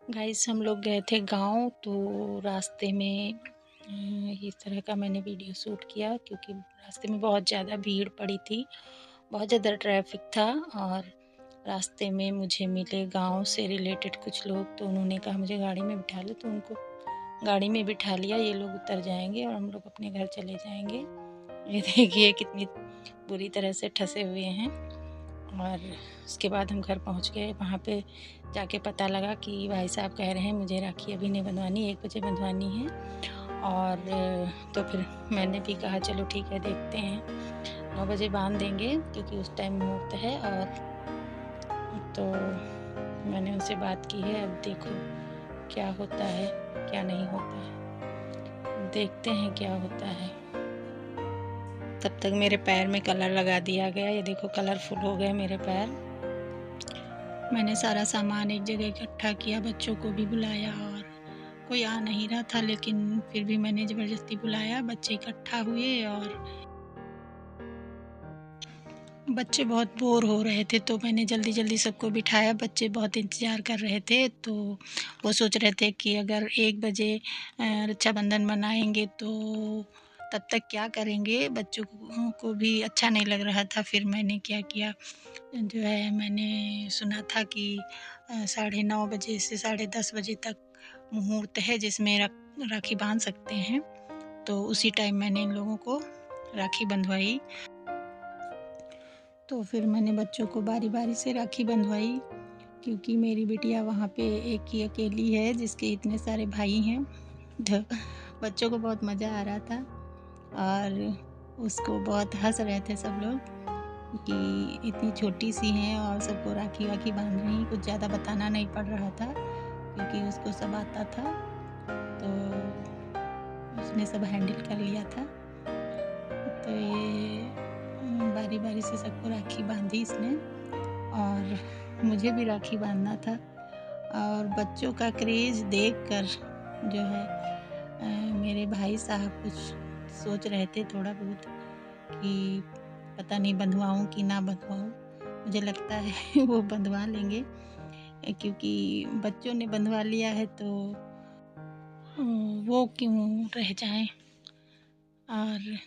Guys हम लोग गए थे गाँव, तो रास्ते में इस तरह का मैंने वीडियो शूट किया क्योंकि रास्ते में बहुत ज़्यादा भीड़ पड़ी थी, बहुत ज़्यादा ट्रैफिक था। और रास्ते में मुझे मिले गाँव से रिलेटेड कुछ लोग, तो उन्होंने कहा मुझे गाड़ी में बिठा लो, तो उनको गाड़ी में बिठा लिया। ये लोग उतर जाएंगे और हम लोग अपने घर चले जाएंगे। ये देखिए कितनी बुरी तरह से ठसे हुए हैं। और उसके बाद हम घर पहुंच गए। वहाँ पे जाके पता लगा कि भाई साहब कह रहे हैं मुझे राखी अभी नहीं बंधवानी, 1 बजे बंधवानी है। और तो फिर मैंने भी कहा चलो ठीक है, देखते हैं 9 बजे बांध देंगे क्योंकि उस टाइम मुहूर्त है। और तो मैंने उनसे बात की है, अब देखो क्या होता है क्या नहीं होता है, देखते हैं क्या होता है। तब तक मेरे पैर में कलर लगा दिया गया, ये देखो कलरफुल हो गए मेरे पैर। मैंने सारा सामान एक जगह इकट्ठा किया, बच्चों को भी बुलाया और कोई आ नहीं रहा था, लेकिन फिर भी मैंने ज़बरदस्ती बुलाया। बच्चे इकट्ठा हुए और बच्चे बहुत बोर हो रहे थे, तो मैंने जल्दी जल्दी सबको बिठाया। बच्चे बहुत इंतज़ार कर रहे थे, तो वो सोच रहे थे कि अगर 1 बजे रक्षाबंधन मनाएंगे तो तब तक क्या करेंगे। बच्चों को भी अच्छा नहीं लग रहा था। फिर मैंने क्या किया, जो है मैंने सुना था कि 9:30 बजे से 10:30 बजे तक मुहूर्त है जिसमें राखी बांध सकते हैं। तो उसी टाइम मैंने इन लोगों को राखी बंधवाई। तो फिर मैंने बच्चों को बारी बारी से राखी बंधवाई, क्योंकि मेरी बिटिया वहाँ पे एक ही अकेली है जिसके इतने सारे भाई हैं। तो बच्चों को बहुत मज़ा आ रहा था और उसको बहुत हंस रहे थे सब लोग कि इतनी छोटी सी हैं और सबको राखी वाखी बांध रही। कुछ ज़्यादा बताना नहीं पड़ रहा था क्योंकि उसको सब आता था, तो उसने सब हैंडल कर लिया था। तो ये बारी बारी से सबको राखी बांधी इसने, और मुझे भी राखी बांधना था। और बच्चों का क्रेज़ देखकर जो है मेरे भाई साहब कुछ सोच रहे थे थोड़ा बहुत कि पता नहीं बंधवाऊँ कि ना बंधवाऊँ। मुझे लगता है वो बंधवा लेंगे, क्योंकि बच्चों ने बंधवा लिया है तो वो क्यों रह जाएं। और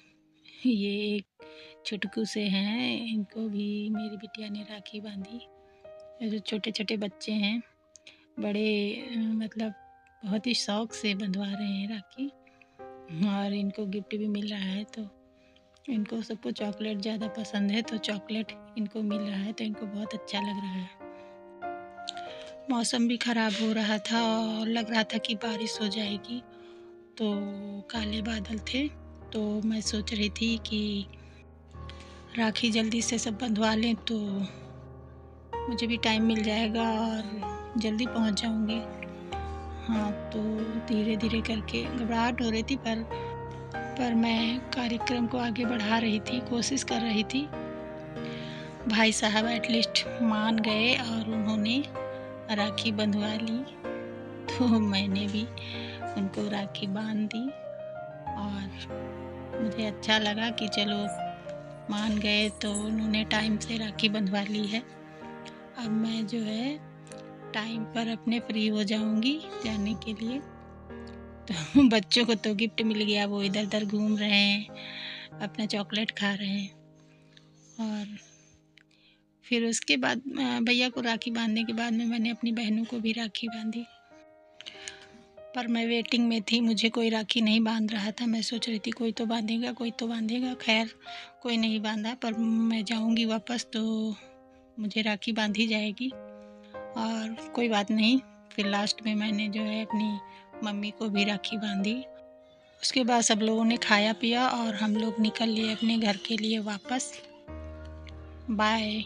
ये एक छुटकू से हैं, इनको भी मेरी बिटिया ने राखी बांधी। ये जो छोटे छोटे बच्चे हैं, बड़े मतलब बहुत ही शौक से बंधवा रहे हैं राखी। और इनको गिफ्ट भी मिल रहा है, तो इनको सबको चॉकलेट ज़्यादा पसंद है, तो चॉकलेट इनको मिल रहा है, तो इनको बहुत अच्छा लग रहा है। मौसम भी ख़राब हो रहा था और लग रहा था कि बारिश हो जाएगी, तो काले बादल थे। तो मैं सोच रही थी कि राखी जल्दी से सब बंधवा लें तो मुझे भी टाइम मिल जाएगा और जल्दी पहुंच जाऊंगी। हाँ, तो धीरे धीरे करके घबराहट हो रही थी, पर मैं कार्यक्रम को आगे बढ़ा रही थी, कोशिश कर रही थी। भाई साहब एटलीस्ट मान गए और उन्होंने राखी बंधवा ली, तो मैंने भी उनको राखी बांध दी। और मुझे अच्छा लगा कि चलो मान गए, तो उन्होंने टाइम से राखी बंधवा ली है। अब मैं जो है टाइम पर अपने फ्री हो जाऊंगी जाने के लिए। तो बच्चों को तो गिफ्ट मिल गया, वो इधर उधर घूम रहे हैं, अपना चॉकलेट खा रहे हैं। और फिर उसके बाद भैया को राखी बांधने के बाद में मैंने अपनी बहनों को भी राखी बांधी। पर मैं वेटिंग में थी, मुझे कोई राखी नहीं बांध रहा था। मैं सोच रही थी कोई तो बांधेगा, कोई तो बांधेगा। खैर कोई नहीं बांधा, पर मैं जाऊंगी वापस तो मुझे राखी बांधी जाएगी। और कोई बात नहीं, फिर लास्ट में मैंने जो है अपनी मम्मी को भी राखी बांधी। उसके बाद सब लोगों ने खाया पिया और हम लोग निकल लिए अपने घर के लिए वापस। बाय।